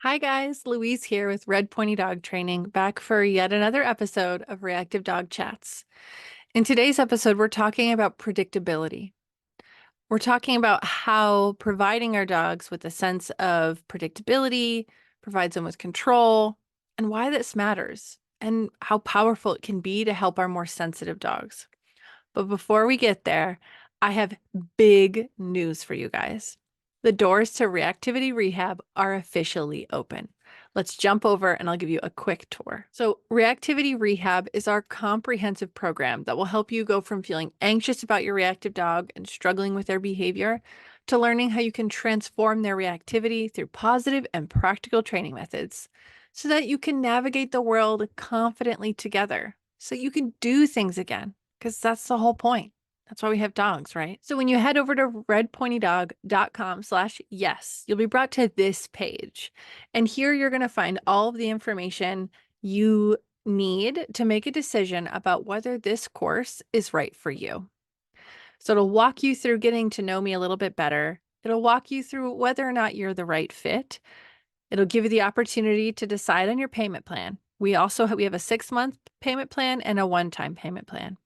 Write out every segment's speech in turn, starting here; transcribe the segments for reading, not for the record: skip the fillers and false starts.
Hi guys, Louise here with Red Pointy Dog Training, back for yet another episode of Reactive Dog Chats. In today's episode, we're talking about predictability. We're talking about how providing our dogs with a sense of predictability provides them with control, and why this matters, and how powerful it can be to help our more sensitive dogs. But before we get there, I have big news for you guys. The doors to Reactivity Rehab are officially open. Let's jump over and I'll give you a quick tour. So, Reactivity Rehab is our comprehensive program that will help you go from feeling anxious about your reactive dog and struggling with their behavior to learning how you can transform their reactivity through positive and practical training methods so that you can navigate the world confidently together, so you can do things again, because that's the whole point. That's why we have dogs, right? So when you head over to redpointydog.com/yes, you'll be brought to this page. And here you're going to find all of the information you need to make a decision about whether this course is right for you. So it'll walk you through getting to know me a little bit better. It'll walk you through whether or not you're the right fit. It'll give you the opportunity to decide on your payment plan. We have a 6-month payment plan and a one-time payment plan.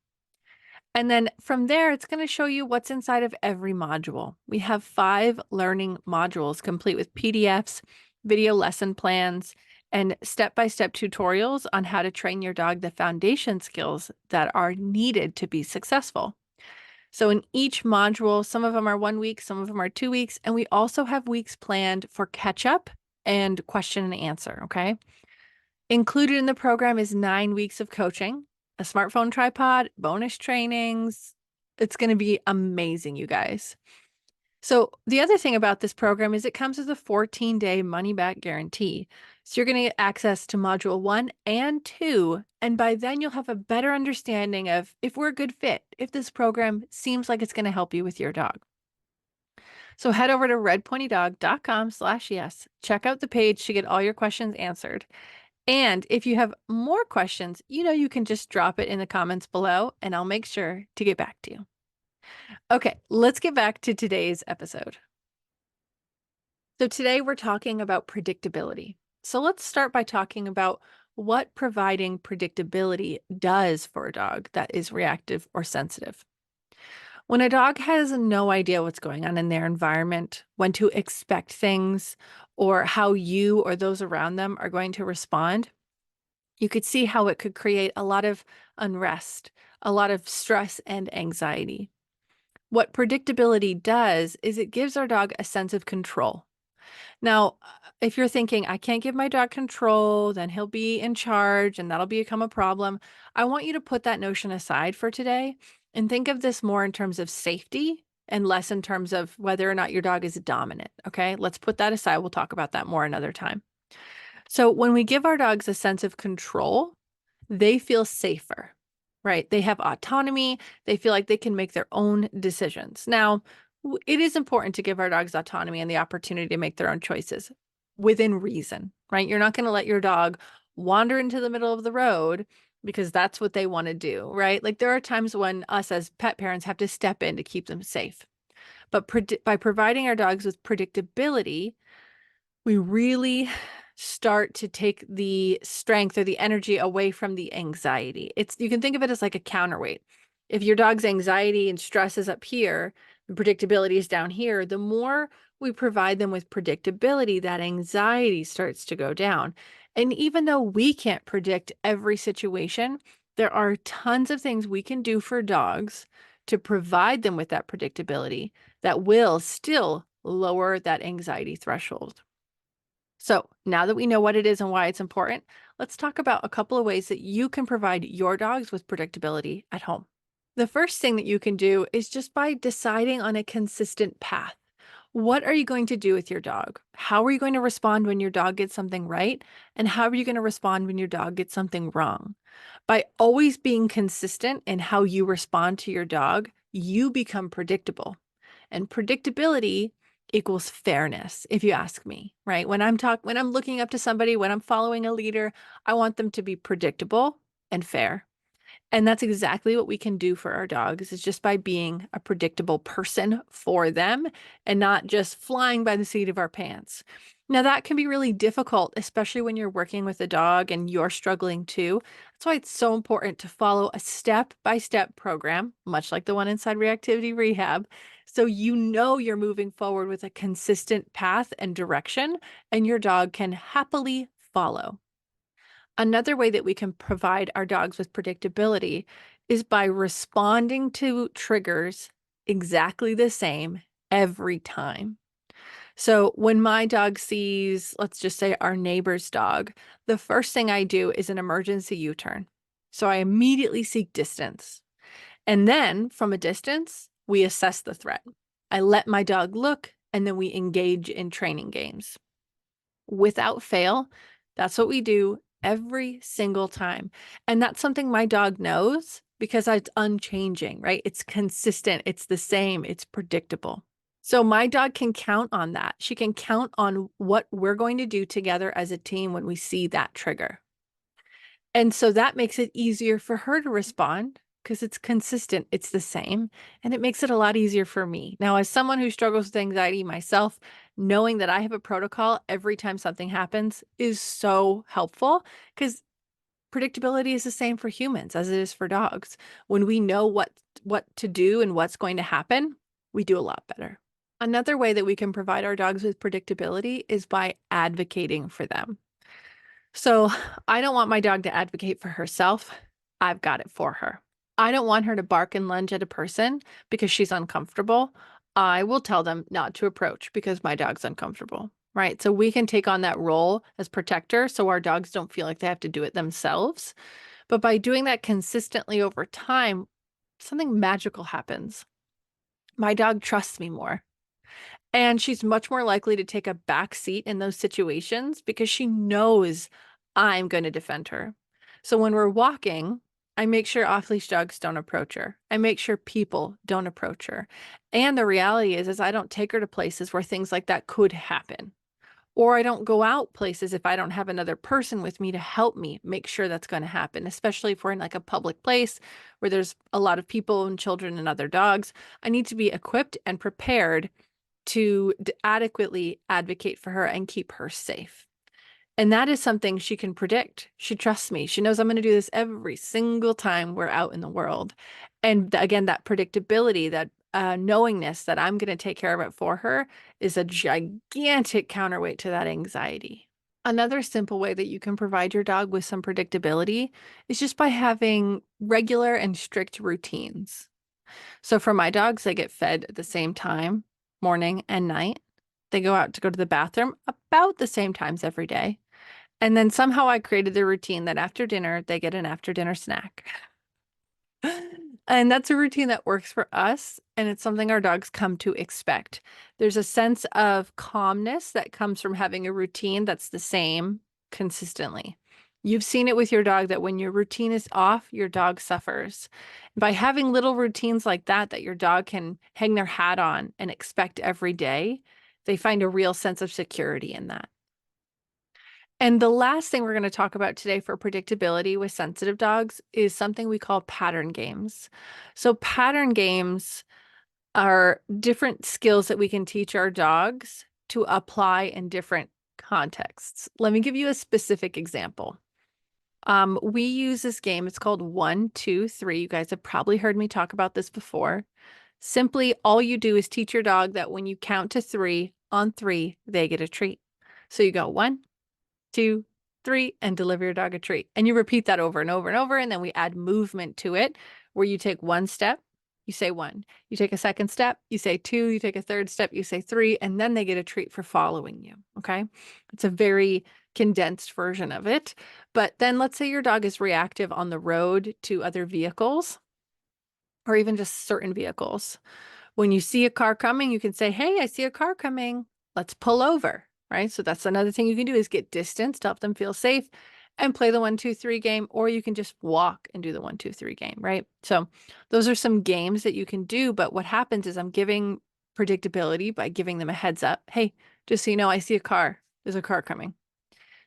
And then from there, it's going to show you what's inside of every module. We have 5 learning modules complete with PDFs, video lesson plans, and step-by-step tutorials on how to train your dog the foundation skills that are needed to be successful. So in each module, some of them are 1 week, some of them are 2 weeks, and we also have weeks planned for catch-up and question and answer, okay? Included in the program is 9 weeks of coaching, a smartphone tripod, bonus trainings. It's going to be amazing, you guys. So the other thing about this program is it comes with a 14-day money-back guarantee. So you're going to get access to module 1 and 2, and by then you'll have a better understanding of if we're a good fit, if this program seems like it's going to help you with your dog. So head over to redpointydog.com/yes. Check out the page to get all your questions answered. And if you have more questions, you can just drop it in the comments below and I'll make sure to get back to you. Okay, let's get back to today's episode. So today we're talking about predictability. So let's start by talking about what providing predictability does for a dog that is reactive or sensitive. When a dog has no idea what's going on in their environment, when to expect things, or how you or those around them are going to respond, you could see how it could create a lot of unrest, a lot of stress and anxiety. What predictability does is it gives our dog a sense of control. Now, if you're thinking, I can't give my dog control, then he'll be in charge and that'll become a problem, I want you to put that notion aside for today and think of this more in terms of safety and less in terms of whether or not your dog is dominant. Okay, let's put that aside. We'll talk about that more another time. So when we give our dogs a sense of control, they feel safer, right? They have autonomy. They feel like they can make their own decisions. Now, it is important to give our dogs autonomy and the opportunity to make their own choices within reason, right? You're not going to let your dog wander into the middle of the road because that's what they want to do, right? Like there are times when us as pet parents have to step in to keep them safe. But by providing our dogs with predictability, we really start to take the strength or the energy away from the anxiety. You can think of it as like a counterweight. If your dog's anxiety and stress is up here, the predictability is down here, the more we provide them with predictability, that anxiety starts to go down. And even though we can't predict every situation, there are tons of things we can do for dogs to provide them with that predictability that will still lower that anxiety threshold. So now that we know what it is and why it's important, let's talk about a couple of ways that you can provide your dogs with predictability at home. The first thing that you can do is just by deciding on a consistent path. What are you going to do with your dog? How are you going to respond when your dog gets something right? And how are you going to respond when your dog gets something wrong? By always being consistent in how you respond to your dog, you become predictable. And predictability equals fairness, if you ask me, right? When I'm looking up to somebody, when I'm following a leader, I want them to be predictable and fair. And that's exactly what we can do for our dogs, is just by being a predictable person for them and not just flying by the seat of our pants. Now, that can be really difficult, especially when you're working with a dog and you're struggling too. That's why it's so important to follow a step-by-step program, much like the one inside Reactivity Rehab, so you know you're moving forward with a consistent path and direction, and your dog can happily follow. Another way that we can provide our dogs with predictability is by responding to triggers exactly the same every time. So when my dog sees, let's just say our neighbor's dog, the first thing I do is an emergency U-turn. So I immediately seek distance. And then from a distance, we assess the threat. I let my dog look, and then we engage in training games. Without fail, that's what we do every single time. And that's something my dog knows because it's unchanging, right? It's consistent, it's the same, it's predictable. So my dog can count on that. She can count on what we're going to do together as a team when we see that trigger. And so that makes it easier for her to respond because it's consistent, it's the same, and it makes it a lot easier for me. Now, as someone who struggles with anxiety myself, knowing that I have a protocol every time something happens is so helpful because predictability is the same for humans as it is for dogs. When we know what to do and what's going to happen, we do a lot better. Another way that we can provide our dogs with predictability is by advocating for them. So I don't want my dog to advocate for herself. I've got it for her. I don't want her to bark and lunge at a person because she's uncomfortable. I will tell them not to approach because my dog's uncomfortable, right? So we can take on that role as protector so our dogs don't feel like they have to do it themselves. But by doing that consistently over time, something magical happens. My dog trusts me more. And she's much more likely to take a back seat in those situations because she knows I'm going to defend her. So when we're walking, I make sure off-leash dogs don't approach her. I make sure people don't approach her. And the reality is I don't take her to places where things like that could happen. Or I don't go out places if I don't have another person with me to help me make sure that's going to happen, especially if we're in like a public place where there's a lot of people and children and other dogs. I need to be equipped and prepared to adequately advocate for her and keep her safe. And that is something she can predict. She trusts me. She knows I'm going to do this every single time we're out in the world. And again, that predictability, that knowingness that I'm going to take care of it for her is a gigantic counterweight to that anxiety. Another simple way that you can provide your dog with some predictability is just by having regular and strict routines. So for my dogs, they get fed at the same time, morning and night. They go out to go to the bathroom about the same times every day. And then somehow I created the routine that after dinner, they get an after dinner snack. And that's a routine that works for us, and it's something our dogs come to expect. There's a sense of calmness that comes from having a routine that's the same consistently. You've seen it with your dog that when your routine is off, your dog suffers. By having little routines like that your dog can hang their hat on and expect every day, they find a real sense of security in that. And the last thing we're going to talk about today for predictability with sensitive dogs is something we call pattern games. So pattern games are different skills that we can teach our dogs to apply in different contexts. Let me give you a specific example. We use this game. It's called 1, 2, 3. You guys have probably heard me talk about this before. Simply, all you do is teach your dog that when you count to 3, on 3, they get a treat. So you go 1, 2, 3, and deliver your dog a treat. And you repeat that over and over and over. And then we add movement to it where you take one step, you say 1. You take a second step, you say 2. You take a third step, you say 3. And then they get a treat for following you. Okay. It's a very condensed version of it. But then let's say your dog is reactive on the road to other vehicles or even just certain vehicles. When you see a car coming, you can say, hey, I see a car coming. Let's pull over, right? So that's another thing you can do is get distance to help them feel safe and play the 1, 2, 3 game, or you can just walk and do the 1, 2, 3 game, right? So those are some games that you can do. But what happens is I'm giving predictability by giving them a heads up. Hey, just so you know, I see a car. There's a car coming.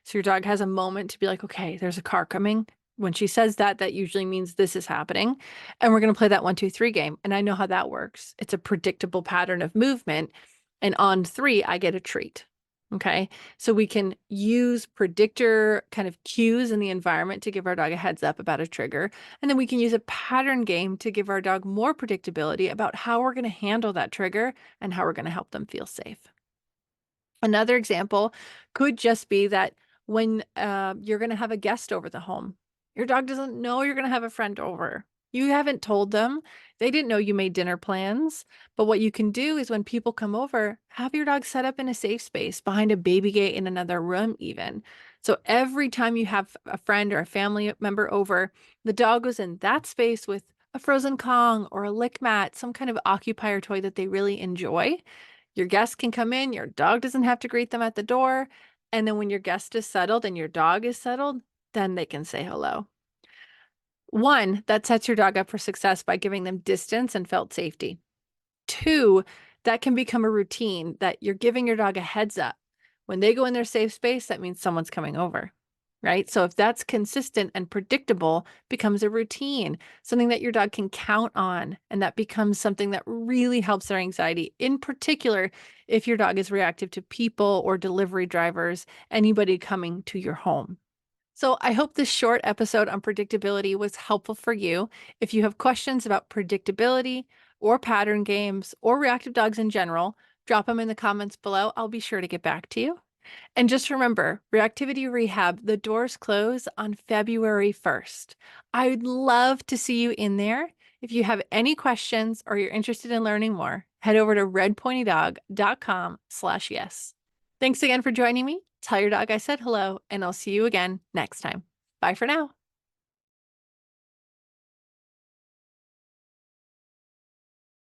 So your dog has a moment to be like, okay, there's a car coming. When she says that, that usually means this is happening. And we're going to play that 1, 2, 3 game. And I know how that works. It's a predictable pattern of movement. And on 3, I get a treat. Okay, so we can use predictor kind of cues in the environment to give our dog a heads up about a trigger. And then we can use a pattern game to give our dog more predictability about how we're going to handle that trigger and how we're going to help them feel safe. Another example could just be that when you're going to have a guest over the home, your dog doesn't know you're going to have a friend over. You haven't told them. They didn't know you made dinner plans. But what you can do is when people come over, have your dog set up in a safe space behind a baby gate in another room, even. So every time you have a friend or a family member over, the dog goes in that space with a frozen Kong or a lick mat, some kind of occupier toy that they really enjoy. Your guests can come in, your dog doesn't have to greet them at the door. And then when your guest is settled and your dog is settled, then they can say hello. One, that sets your dog up for success by giving them distance and felt safety. Two, that can become a routine that you're giving your dog a heads up. When they go in their safe space, that means someone's coming over, right? So if that's consistent and predictable, becomes a routine, something that your dog can count on, and that becomes something that really helps their anxiety, in particular, if your dog is reactive to people or delivery drivers, anybody coming to your home. So I hope this short episode on predictability was helpful for you. If you have questions about predictability or pattern games or reactive dogs in general, drop them in the comments below. I'll be sure to get back to you. And just remember, Reactivity Rehab, the doors close on February 1st. I would love to see you in there. If you have any questions or you're interested in learning more, head over to redponydog.com/yes. Thanks again for joining me. Tell your dog I said hello, and I'll see you again next time. Bye for now.